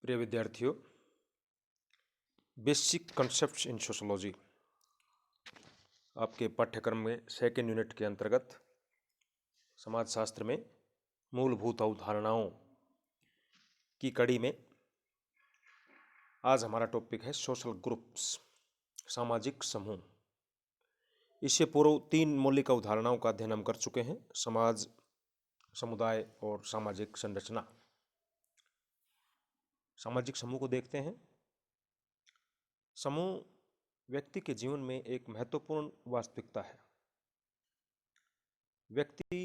प्रिय विद्यार्थियों, basic concepts इन sociology आपके पाठ्यक्रम में सेकेंड यूनिट के अंतर्गत समाजशास्त्र में मूलभूत अवधारणाओं की कड़ी में आज हमारा टॉपिक है सोशल ग्रुप्स, सामाजिक समूह। इससे पूर्व 3 मौलिक अवधारणाओं का अध्ययन हम कर चुके हैं: समाज, समुदाय और सामाजिक संरचना। सामाजिक समूह को देखते हैं। समूह व्यक्ति के जीवन में एक महत्वपूर्ण वास्तविकता है। व्यक्ति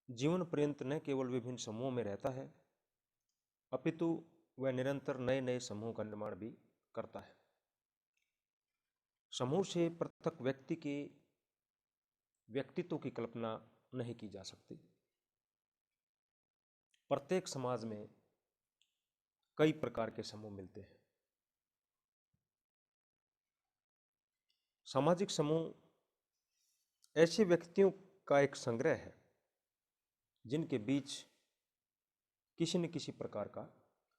जीवन पर्यंत न केवल विभिन्न समूहों में रहता है, अपितु वह निरंतर नए नए समूह का निर्माण भी करता है। समूह से पृथक व्यक्ति के व्यक्तित्व की कल्पना नहीं की जा सकती। प्रत्येक समाज में कई प्रकार के समूह मिलते हैं। सामाजिक समूह ऐसे व्यक्तियों का एक संग्रह है जिनके बीच किसी न किसी प्रकार का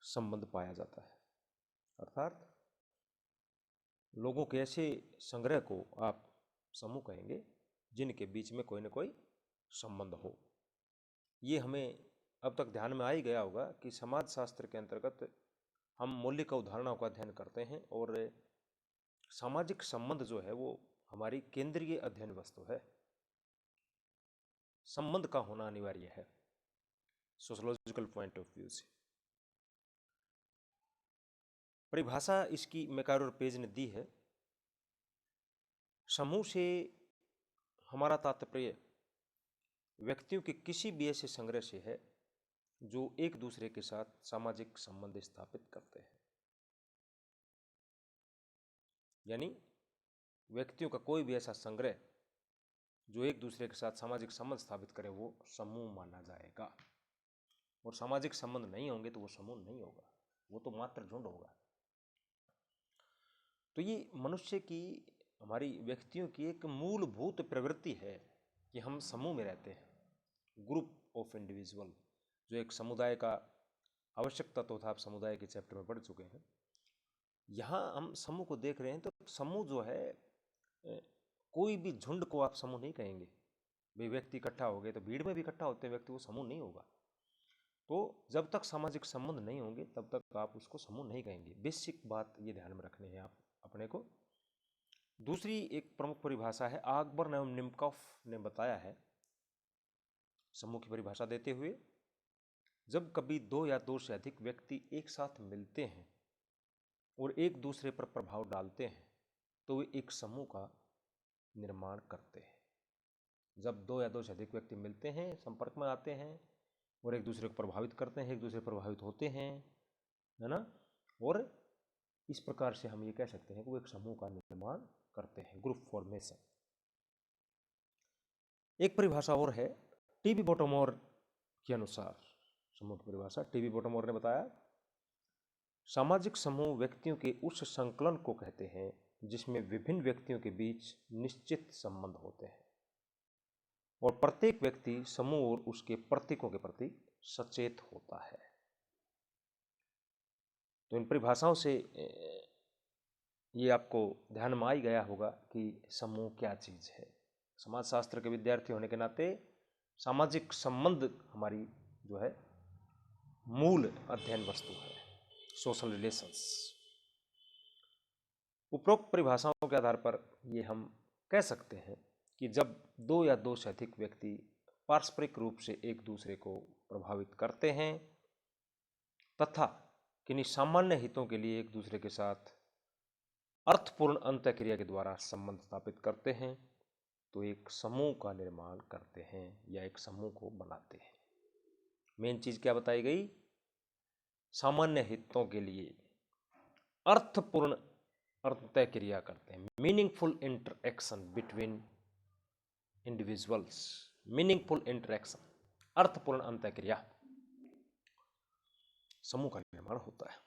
संबंध पाया जाता है। अर्थात लोगों के ऐसे संग्रह को आप समूह कहेंगे जिनके बीच में कोई न कोई संबंध हो। ये हमें अब तक ध्यान में आ ही गया होगा कि समाजशास्त्र के अंतर्गत हम मौलिक अवधारणाओं का अध्ययन करते हैं और सामाजिक संबंध जो है वो हमारी केंद्रीय अध्ययन वस्तु है। संबंध का होना अनिवार्य है सोशोलॉजिकल पॉइंट ऑफ व्यू से। परिभाषा इसकी मैकारो पेज ने दी है। समूह से हमारा तात्पर्य व्यक्तियों के किसी भी ऐसे संग्रह से है जो एक दूसरे के साथ सामाजिक संबंध स्थापित करते हैं। यानी व्यक्तियों का कोई भी ऐसा संग्रह जो एक दूसरे के साथ सामाजिक संबंध स्थापित करे वो समूह माना जाएगा। और सामाजिक संबंध नहीं होंगे तो वो समूह नहीं होगा, वो तो मात्र झुंड होगा। तो ये मनुष्य की, हमारी व्यक्तियों की एक मूलभूत प्रवृत्ति है कि हम समूह में रहते हैं। ग्रुप ऑफ इंडिविजुअल जो एक समुदाय का आवश्यक तत्व था, आप समुदाय के चैप्टर में पढ़ चुके हैं। यहाँ हम समूह को देख रहे हैं तो समूह जो है, कोई भी झुंड को आप समूह नहीं कहेंगे। वे व्यक्ति इकट्ठा हो गए तो भीड़ में भी इकट्ठा होते हैं व्यक्ति, वो समूह नहीं होगा। तो जब तक सामाजिक संबंध नहीं होंगे तब तक आप उसको समूह नहीं कहेंगे। बेसिक बात ये ध्यान में रखनी है आप अपने को। दूसरी एक प्रमुख परिभाषा है, आकबर एवं निमकॉफ ने बताया है समूह की परिभाषा देते हुए, जब कभी 2 या 2 से अधिक व्यक्ति एक साथ मिलते हैं और एक दूसरे पर प्रभाव डालते हैं तो वे एक समूह का निर्माण करते हैं। जब 2 या 2 से अधिक व्यक्ति मिलते हैं, संपर्क में आते हैं और एक दूसरे को प्रभावित करते हैं, एक दूसरे प्रभावित होते हैं, है ना, और इस प्रकार से हम ये कह सकते हैं कि वो एक समूह का निर्माण करते हैं, ग्रुप फॉर्मेशन। एक परिभाषा और है टीबी बॉटमोर के अनुसार। समूह की परिभाषा टीबी बॉटमोर ने बताया, सामाजिक समूह व्यक्तियों के उस संकलन को कहते हैं जिसमें विभिन्न व्यक्तियों के बीच निश्चित संबंध होते हैं और प्रत्येक व्यक्ति समूह और उसके प्रतीकों के प्रति सचेत होता है। तो इन परिभाषाओं से ये आपको ध्यान में आ ही गया होगा कि समूह क्या चीज है। समाजशास्त्र के विद्यार्थी होने के नाते सामाजिक संबंध हमारी जो है मूल अध्ययन वस्तु है, सोशल रिलेशंस। उपरोक्त परिभाषाओं के आधार पर ये हम कह सकते हैं कि जब 2 या 2 से अधिक व्यक्ति पारस्परिक रूप से एक दूसरे को प्रभावित करते हैं तथा किन्हीं सामान्य हितों के लिए एक दूसरे के साथ अर्थपूर्ण अंतःक्रिया के द्वारा संबंध स्थापित करते हैं तो एक समूह का निर्माण करते हैं या एक समूह को बनाते हैं। मेन चीज क्या बताई गई? सामान्य हितों के लिए अर्थपूर्ण अंतःक्रिया करते हैं, meaningful interaction between individuals. Meaningful interaction, अर्थपूर्ण अंतःक्रिया, समूह का निर्माण होता है।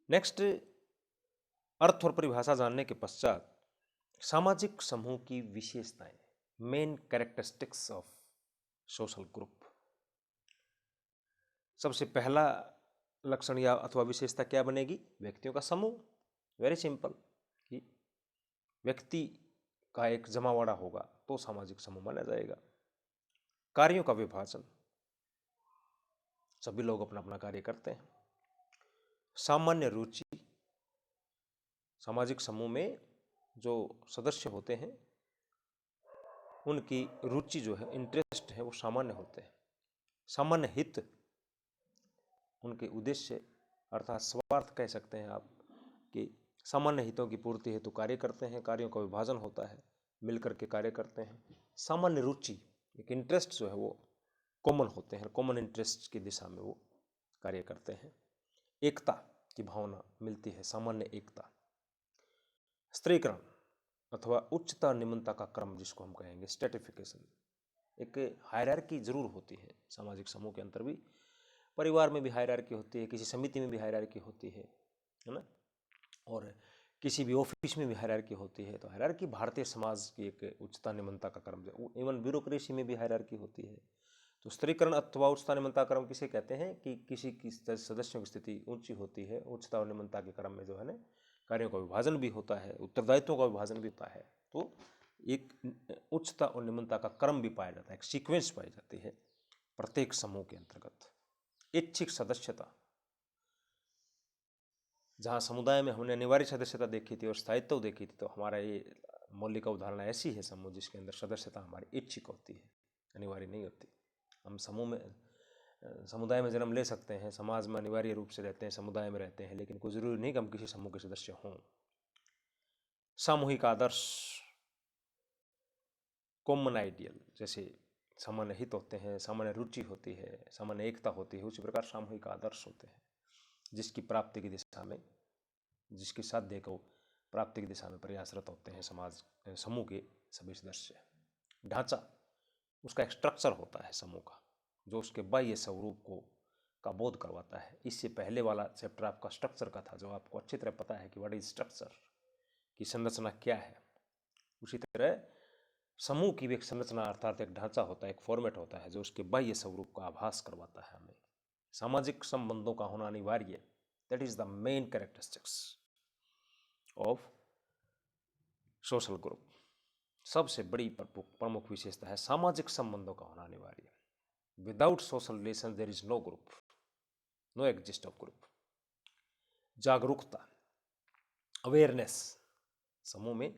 नेक्स्ट, अर्थ और परिभाषा जानने के पश्चात सामाजिक समूह की विशेषताएं, main characteristics of social group. सबसे पहला लक्षण या अथवा विशेषता क्या बनेगी? व्यक्तियों का समूह। वेरी सिंपल, कि व्यक्ति का एक जमावड़ा होगा तो सामाजिक समूह माना जाएगा। कार्यों का विभाजन, सभी लोग अपना अपना कार्य करते हैं। सामान्य रुचि, सामाजिक समूह में जो सदस्य होते हैं उनकी रुचि जो है, इंटरेस्ट है, वो सामान्य होते हैं। सामान्य हित, उनके उद्देश्य अर्थात स्वार्थ कह सकते हैं आप, कि सामान्य हितों की पूर्ति हेतु कार्य करते हैं। कार्यों का विभाजन होता है, मिलकर के कार्य करते हैं। सामान्य रुचि, एक इंटरेस्ट जो है वो कॉमन होते हैं, कॉमन इंटरेस्ट की दिशा में वो कार्य करते हैं। एकता की भावना मिलती है, सामान्य एकता। स्त्रीकरण अथवा उच्चता निम्नता का क्रम जिसको हम कहेंगे, स्ट्रेटिफिकेशन, एक हायरार्की जरूर होती है सामाजिक समूह के अंतर भी। परिवार में भी हायरार्की होती है, किसी समिति में भी हायरार्की होती है ना, और किसी भी ऑफिस में भी हायरार्की होती है। तो हायरार्की भारतीय समाज की एक उच्चता निम्नता का क्रम है। इवन ब्यूरोक्रेसी में भी हायरार्की होती है। तो स्त्रीकरण अथवा उच्चता निम्नता क्रम किसे कहते हैं? कि किसी की सदस्यों की स्थिति ऊंची होती है, उच्चता और निम्नता के क्रम में जो है ना, कार्यों का विभाजन भी होता है, उत्तरदायित्वों का विभाजन भी होता है। तो एक उच्चता और निम्नता का क्रम भी पाया जाता है, एक सीक्वेंस पाई जाती है प्रत्येक समूह के अंतर्गत। ऐच्छिक सदस्यता, जहाँ समुदाय में हमने अनिवार्य सदस्यता देखी थी और स्थायित्व देखी थी, तो हमारा ये मौलिक उदाहरण ऐसी है समूह जिसके अंदर सदस्यता हमारी ऐच्छिक होती है, अनिवार्य नहीं होती। हम समूह में, समुदाय में जन्म ले सकते हैं, समाज में अनिवार्य रूप से रहते हैं, समुदाय में रहते हैं, लेकिन कोई जरूरी नहीं कि हम किसी समूह के सदस्य हों। सामूहिक आदर्श, कॉमन आइडियल, जैसे सामान्य हित होते हैं, सामान्य रुचि होती है, सामान्य एकता होती है, उसी प्रकार सामूहिक आदर्श होते हैं जिसकी प्राप्ति की दिशा में, जिसकी साध्य को प्राप्ति की दिशा में प्रयासरत होते हैं समाज समूह के सभी सदस्य। ढांचा, उसका एक स्ट्रक्चर होता है समूह का, जो उसके बाह्य स्वरूप को का बोध करवाता है। इससे पहले वाला चैप्टर आपका स्ट्रक्चर का था, जो आपको अच्छी तरह पता है कि व्हाट इज स्ट्रक्चर, की संरचना क्या है। उसी तरह समूह की भी एक संरचना अर्थात एक ढांचा होता है, एक फॉर्मेट होता है, जो उसके बाह्य स्वरूप का आभास करवाता है हमें। सामाजिक संबंधों का होना अनिवार्य, that is the main characteristics of social group. सबसे बड़ी प्रमुख विशेषता है सामाजिक संबंधों का होना अनिवार्य। Without social relation there is no group, no exist of group. जागरूकता, अवेयरनेस, समूह में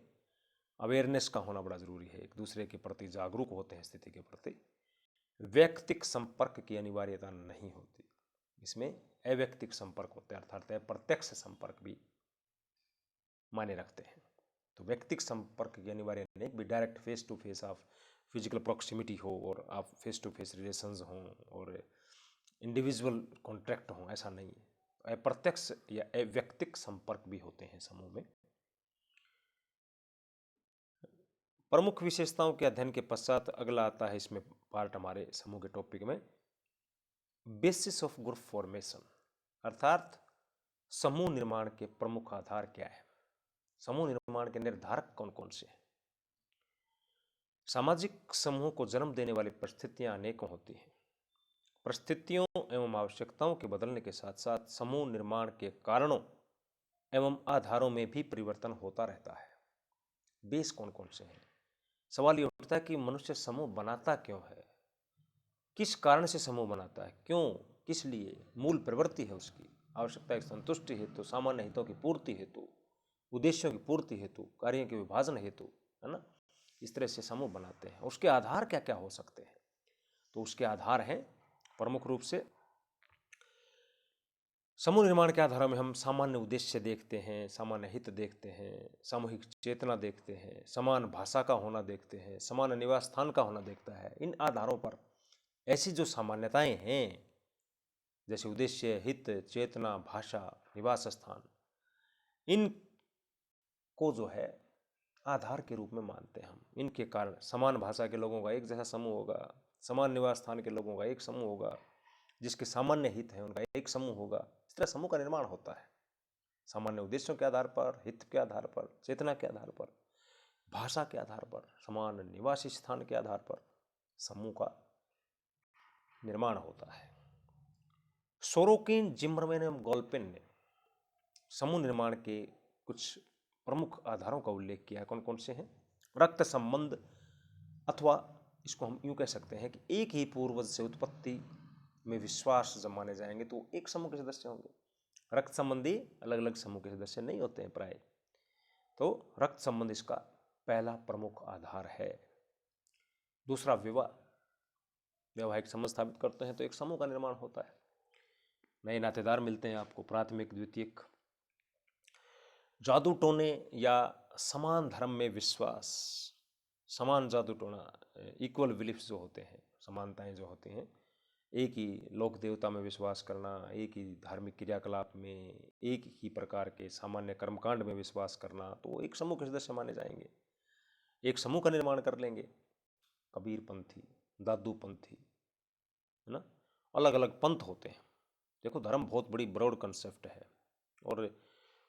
अवेयरनेस का होना बड़ा जरूरी है, एक दूसरे के प्रति जागरूक होते हैं स्थिति के प्रति। व्यक्तिक संपर्क की अनिवार्यता नहीं होती, इसमें अव्यक्तिक संपर्क होते हैं, अर्थात अप्रत्यक्ष संपर्क भी माने रखते हैं। तो व्यक्तिक संपर्क की अनिवार्य नहीं भी direct face to face of physical proximity हो और आप फेस टू फेस रिलेशंस हों और इंडिविजुअल कॉन्ट्रैक्ट हों, ऐसा नहीं है। अप्रत्यक्ष या अव्यक्तिक संपर्क भी होते हैं समूह में। प्रमुख विशेषताओं के अध्ययन के पश्चात अगला आता है इसमें पार्ट हमारे समूह के टॉपिक में, बेसिस ऑफ ग्रुप फॉर्मेशन, अर्थात समूह निर्माण के प्रमुख आधार क्या है, समूह निर्माण के निर्धारक कौन कौन से हैं। सामाजिक समूह को जन्म देने वाली परिस्थितियां अनेकों होती हैं। परिस्थितियों एवं आवश्यकताओं के बदलने के साथ साथ समूह निर्माण के कारणों एवं आधारों में भी परिवर्तन होता रहता है। बेस कौन कौन से हैं? सवाल ये उठता है कि मनुष्य समूह बनाता क्यों है, किस कारण से समूह बनाता है, क्यों, किस लिए, मूल प्रवृत्ति है उसकी, आवश्यकता की संतुष्टि हेतु, सामान्य हितों की पूर्ति हेतु, उद्देश्यों की पूर्ति हेतु, कार्यों के विभाजन हेतु, है ना। इस तरह से समूह बनाते हैं। उसके आधार क्या क्या हो सकते हैं? तो उसके आधार हैं प्रमुख रूप से, समूह निर्माण के आधारों में हम सामान्य उद्देश्य देखते हैं, सामान्य हित देखते हैं, सामूहिक चेतना देखते हैं, समान भाषा का होना देखते हैं, समान निवास स्थान का होना देखता है। इन आधारों पर ऐसी जो सामान्यताएं हैं, जैसे उद्देश्य, हित, चेतना, भाषा, निवास स्थान, इनको जो है आधार के रूप में मानते हैं हम। इनके कारण समान भाषा के लोगों का एक जैसा समूह होगा, समान निवास स्थान के लोगों का एक समूह होगा, जिसके सामान्य हित है उनका एक समूह होगा। इस तरह समूह का निर्माण होता है सामान्य उद्देश्यों के आधार पर, हित के आधार पर, चेतना के आधार पर, भाषा के आधार पर, समान निवासी स्थान के आधार पर समूह का निर्माण होता है। सोरोकिन, जिम्मरमैन एवं गोल्पेन ने समूह निर्माण के कुछ प्रमुख आधारों का उल्लेख किया है। कौन कौन से हैं? रक्त संबंध, अथवा इसको हम यूं कह सकते हैं कि एक ही पूर्वज से उत्पत्ति में विश्वास जब माने जाएंगे तो एक समूह के सदस्य होंगे। रक्त संबंधी अलग अलग समूह के सदस्य नहीं होते हैं प्राय, तो रक्त संबंध इसका पहला प्रमुख आधार है। दूसरा, विवाह, वैवाहिक संबंध स्थापित करते हैं तो एक समूह का निर्माण होता है। नए नातेदार मिलते हैं आपको, प्राथमिक, द्वितीयक। जादू टोने या समान धर्म में विश्वास, समान जादू टोना, इक्वल बिलीफ्स जो होते हैं, समानताएं जो होती हैं, एक ही लोक देवता में विश्वास करना, एक ही धार्मिक क्रियाकलाप में, एक ही प्रकार के सामान्य कर्मकांड में विश्वास करना, तो एक समूह के सदस्य माने जाएंगे। एक समूह का निर्माण कर लेंगे। कबीर पंथी, दादू पंथी, है ना, अलग अलग पंथ होते हैं। देखो, धर्म बहुत बड़ी ब्रॉड कंसेप्ट है और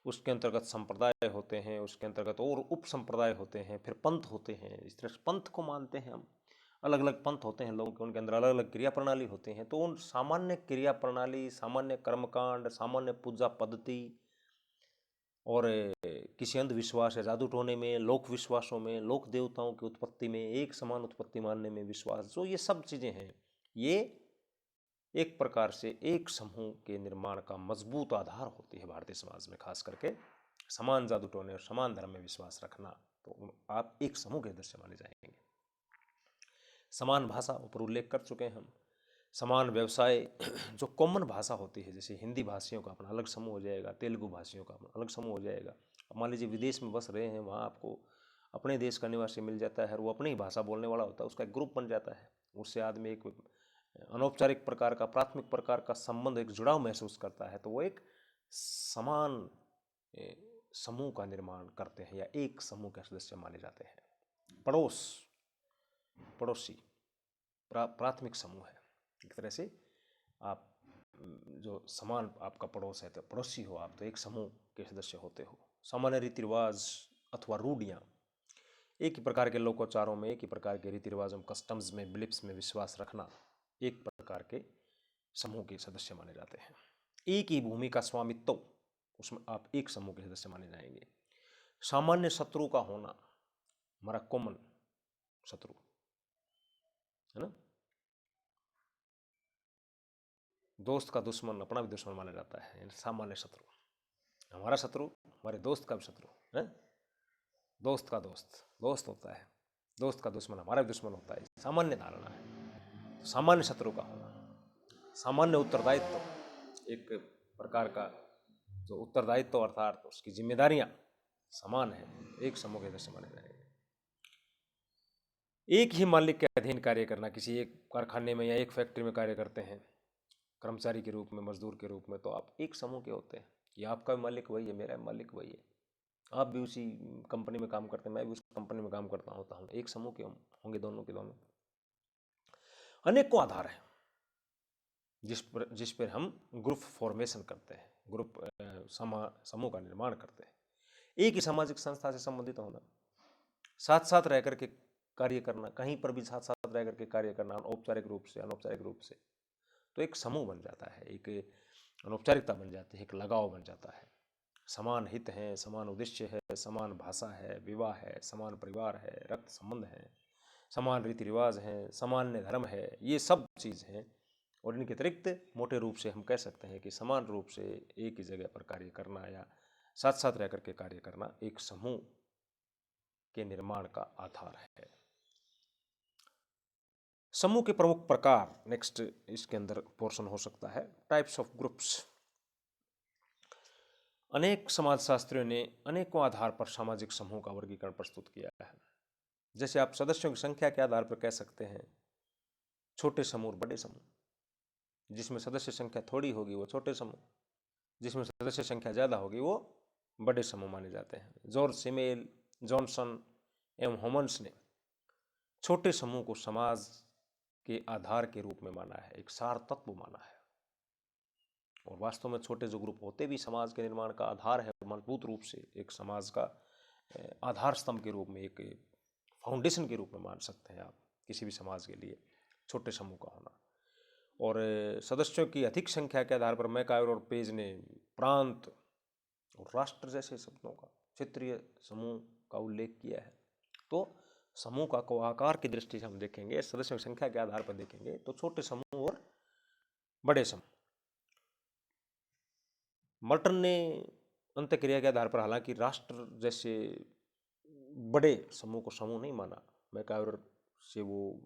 उसके अंतर्गत संप्रदाय होते हैं, उसके अंतर्गत और उप संप्रदाय होते हैं, फिर पंथ होते हैं। इस तरह से पंथ को मानते हैं हम। अलग अलग पंथ होते हैं लोगों के, उनके अंदर अलग अलग क्रिया प्रणाली होते हैं। तो उन सामान्य क्रिया प्रणाली, सामान्य कर्मकांड, सामान्य पूजा पद्धति और किसी अंधविश्वास या जादू टोने में, लोक विश्वासों में, लोक देवताओं की उत्पत्ति में, एक समान उत्पत्ति मानने में विश्वास, जो ये सब चीज़ें हैं, ये एक प्रकार से एक समूह के निर्माण का मजबूत आधार होती है भारतीय समाज में। खास करके समान जादू टोने और समान धर्म में विश्वास रखना, तो आप एक समूह के सदस्य माने जाएंगे। समान भाषा, ऊपर उल्लेख कर चुके हैं हम। समान व्यवसाय, जो कॉमन भाषा होती है, जैसे हिंदी भाषियों का अपना अलग समूह हो जाएगा, तेलुगु भाषियों का अपना अलग समूह हो जाएगा। अब मान लीजिए विदेश में बस रहे हैं, वहाँ आपको अपने देश का निवासी मिल जाता है और वो अपनी ही भाषा बोलने वाला होता है, उसका एक ग्रुप बन जाता है। उससे आदमी एक अनौपचारिक प्रकार का, प्राथमिक प्रकार का संबंध, एक जुड़ाव महसूस करता है, तो वो एक समान समूह का निर्माण करते हैं या एक समूह के सदस्य माने जाते हैं। पड़ोस, पड़ोसी प्राथमिक समूह है। एक तरह से आप जो समान आपका पड़ोस है, तो पड़ोसी हो आप, तो एक समूह के सदस्य होते हो। सामान्य रीति रिवाज अथवा रूढ़ियाँ, एक ही प्रकार के लोकोचारों में, एक ही प्रकार के रीति रिवाजों, कस्टम्स में, बिलीफ्स में विश्वास रखना, एक प्रकार के समूह के सदस्य माने जाते हैं। एक ही भूमि का स्वामित्व, उसमें आप एक समूह के सदस्य माने जाएंगे। सामान्य शत्रु का होना, हमारा कॉमन शत्रु, है ना, दोस्त का दुश्मन अपना भी दुश्मन माना जाता है, सामान्य शत्रु। हमारा शत्रु हमारे दोस्त का भी शत्रु है, दोस्त का दोस्त दोस्त होता है, दोस्त का दुश्मन हमारा भी दुश्मन होता है, सामान्य धारणा है। सामान्य शत्रु का होना, सामान्य उत्तरदायित्व, एक प्रकार का जो उत्तरदायित्व अर्थात उसकी जिम्मेदारियां समान है, एक समूह के सदस्य माने जाएंगे। एक ही मालिक के अधीन कार्य करना, किसी एक कारखाने में या एक फैक्ट्री में कार्य करते हैं कर्मचारी के रूप में, मजदूर के रूप में, तो आप एक समूह के होते हैं कि आपका भी मालिक वही है, मेरा भी मालिक वही है, आप भी उसी कंपनी में काम करते हैं, मैं भी उस कंपनी में काम करता होता हूँ, एक समूह के होंगे दोनों के दोनों। अनेकों आधार है जिस पर हम ग्रुप फॉर्मेशन करते हैं, ग्रुप समूह का निर्माण करते हैं। एक ही सामाजिक संस्था से संबंधित होना, साथ साथ रह करके कार्य करना, कहीं पर भी साथ साथ रह करके कार्य करना, औपचारिक रूप से, अनौपचारिक रूप से, तो एक समूह बन जाता है, एक अनौपचारिकता बन जाती है, एक लगाव बन जाता है। समान हित है, समान उद्देश्य है, समान भाषा है, विवाह है, समान परिवार है, रक्त संबंध है, समान रीति रिवाज हैं, सामान्य धर्म है, ये सब चीज़ हैं। और इनके अतिरिक्त मोटे रूप से हम कह सकते हैं कि समान रूप से एक ही जगह पर कार्य करना या साथ साथ रह करके कार्य करना एक समूह के निर्माण का आधार है। समूह के प्रमुख प्रकार, नेक्स्ट इसके अंदर पोर्शन हो सकता है, टाइप्स ऑफ ग्रुप्स। अनेक समाजशास्त्रियों ने अनेकों आधार पर सामाजिक समूह का वर्गीकरण प्रस्तुत किया है। जैसे आप सदस्यों की संख्या के आधार पर कह सकते हैं छोटे समूह, बड़े समूह। जिसमें सदस्य संख्या थोड़ी होगी वो छोटे समूह, जिसमें सदस्य संख्या ज़्यादा होगी वो बड़े समूह माने जाते हैं। जॉर्ज सिमेल, जॉनसन एवं होमन्स ने छोटे समूह को समाज के आधार के रूप में माना है, एक सार तत्व माना है। और वास्तव में छोटे जो ग्रुप होते भी समाज के निर्माण का आधार है, मजबूत रूप से एक समाज का आधार स्तंभ के रूप में, एक फाउंडेशन के रूप में मान सकते हैं आप किसी भी समाज के लिए छोटे समूह का होना। और सदस्यों की अधिक संख्या के आधार पर मैकायर और पेज ने प्रांत और राष्ट्र जैसे शब्दों का क्षेत्रीय समूह का उल्लेख किया है। तो समूह का को आकार की दृष्टि से हम देखेंगे, सदस्यों की संख्या के आधार पर देखेंगे तो छोटे समूह और बड़े समूह। मर्टन ने अंतःक्रिया के आधार पर हालांकि राष्ट्र जैसे बड़े समूह को समूह नहीं माना, मैकायर से वो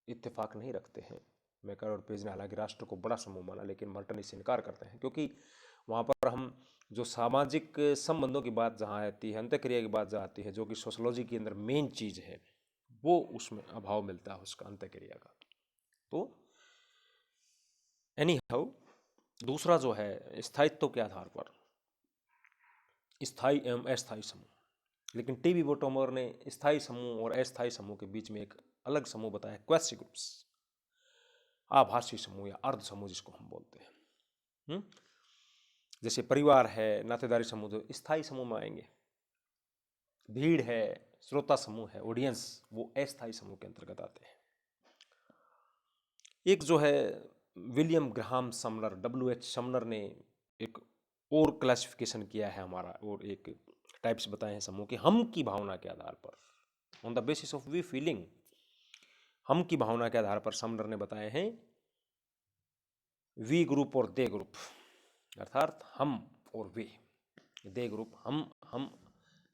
इत्तेफाक नहीं रखते हैं। मैकायर और पेज ने हालांकि राष्ट्र को बड़ा समूह माना, लेकिन मर्टन इससे इनकार करते हैं, क्योंकि वहाँ पर हम जो सामाजिक संबंधों की बात जहाँ आती है, अंतःक्रिया की बात जहाँ आती है, जो कि सोशोलॉजी के अंदर मेन चीज़ है, वो उसमें अभाव मिलता है उसका अंतःक्रिया का। तो एनी हाउ, दूसरा जो है स्थायित्व के आधार पर स्थायी एवं अस्थायी समूह। लेकिन टीबी बोटोमर ने स्थायी समूह और अस्थायी समूह के बीच में एक अलग समूह बताया, क्वेसी ग्रुप्स, आभासी समूह या अर्ध समूह जिसको हम बोलते हैं। जैसे परिवार है, नातेदारी समूह जो स्थायी समूह में आएंगे। भीड़ है, श्रोता समूह है, ऑडियंस, वो अस्थायी समूह के अंतर्गत आते हैं। एक जो है William Graham Sumner, WH Sumner ने एक और क्लासिफिकेशन किया है हमारा, और एक टाइप्स बताए हैं समूह के, हम की भावना के आधार पर, on the basis of we feeling. हम की भावना के आधार पर समनर ने बताए हैं वी ग्रुप और दे ग्रुप, अर्थात हम और वे। दे ग्रुप, हम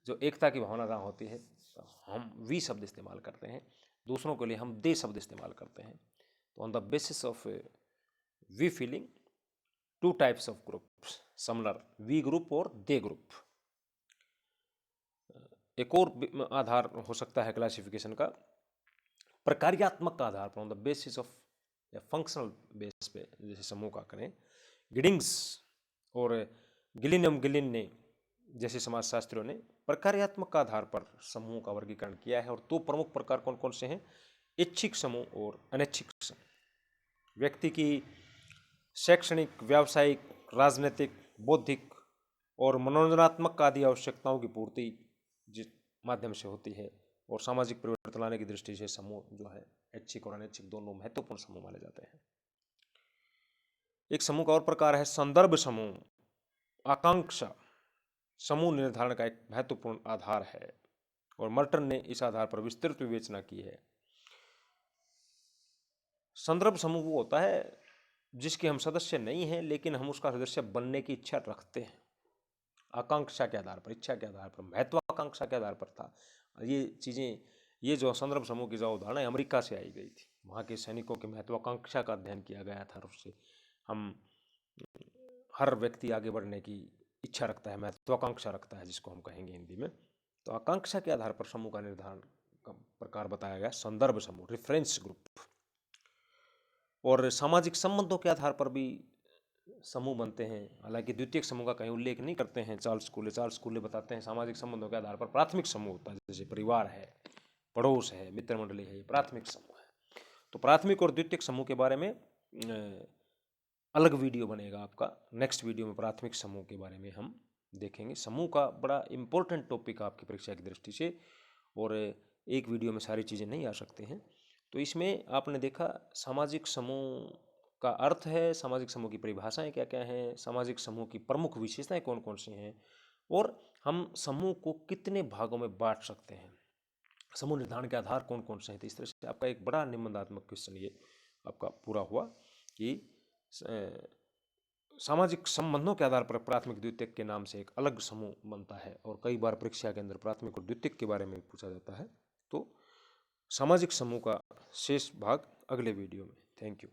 जो एकता की भावना जहाँ होती है तो हम वी शब्द इस्तेमाल करते हैं, दूसरों के लिए हम दे शब्द इस्तेमाल करते हैं। तो on the basis of we feeling, two types of groups, Sumner, we group और दे ग्रुप। एक और आधार हो सकता है क्लासिफिकेशन का प्रकार्यात्मक का आधार पर, ऑन द बेसिस ऑफ या फंक्शनल बेस पे, जैसे समूह का करें। गिडिंग्स और गिलिनम गिलिन ने जैसे समाजशास्त्रियों ने प्रकार्यात्मक का आधार पर समूह का वर्गीकरण किया है। और दो प्रमुख प्रकार कौन कौन से हैं, इच्छिक समूह और अनैच्छिक समूह। व्यक्ति की शैक्षणिक, व्यावसायिक, राजनीतिक, बौद्धिक और मनोरंजनात्मक आदि आवश्यकताओं की पूर्ति जिस माध्यम से होती है, और सामाजिक परिवर्तन लाने की दृष्टि से समूह जो है ऐच्छिक और अनैच्छिक दोनों महत्वपूर्ण समूह माने जाते हैं। एक समूह का और प्रकार है संदर्भ समूह। आकांक्षा समूह निर्धारण का एक महत्वपूर्ण आधार है, और मर्टन ने इस आधार पर विस्तृत विवेचना की है। संदर्भ समूह वो होता है जिसके हम सदस्य नहीं हैं, लेकिन हम उसका सदस्य बनने की इच्छा रखते हैं। आकांक्षा के आधार पर, इच्छा के आधार पर, महत्वाकांक्षा के आधार पर था ये चीज़ें। ये जो संदर्भ समूह की जो उदाहरण है अमेरिका से आई गई थी, वहाँ के सैनिकों की महत्वाकांक्षा का अध्ययन किया गया था, और उससे हम हर व्यक्ति आगे बढ़ने की इच्छा रखता है, महत्वाकांक्षा रखता है, जिसको हम कहेंगे हिंदी में। तो आकांक्षा के आधार पर समूह का निर्धारण का प्रकार बताया गया संदर्भ समूह, रेफरेंस ग्रुप। और सामाजिक संबंधों के आधार पर भी समूह बनते हैं, हालांकि द्वितीयक समूह का कहीं उल्लेख नहीं करते हैं। चार्ल्स कूले बताते हैं सामाजिक संबंधों के आधार पर प्राथमिक समूह होता है, जैसे परिवार है, पड़ोस है, मित्र मंडली है, प्राथमिक समूह है। तो प्राथमिक और द्वितीयक समूह के बारे में अलग वीडियो बनेगा आपका, नेक्स्ट वीडियो में प्राथमिक समूह के बारे में हम देखेंगे। समूह का बड़ा इंपॉर्टेंट टॉपिक आपकी परीक्षा की दृष्टि से, और एक वीडियो में सारी चीज़ें नहीं आ सकती हैं। तो इसमें आपने देखा सामाजिक समूह का अर्थ है, सामाजिक समूह की परिभाषाएं क्या क्या हैं, सामाजिक समूह की प्रमुख विशेषताएं कौन कौन सी हैं, और हम समूह को कितने भागों में बांट सकते हैं, समूह निर्धारण के आधार कौन कौन से हैं। तो इस तरह से आपका एक बड़ा निबंधात्मक क्वेश्चन ये आपका पूरा हुआ कि सामाजिक संबंधों के आधार पर प्राथमिक द्वितीयक के नाम से एक अलग समूह बनता है, और कई बार परीक्षा के अंदर प्राथमिक और द्वितीयक के बारे में पूछा जाता है। तो सामाजिक समूह का शेष भाग अगले वीडियो में। Thank you.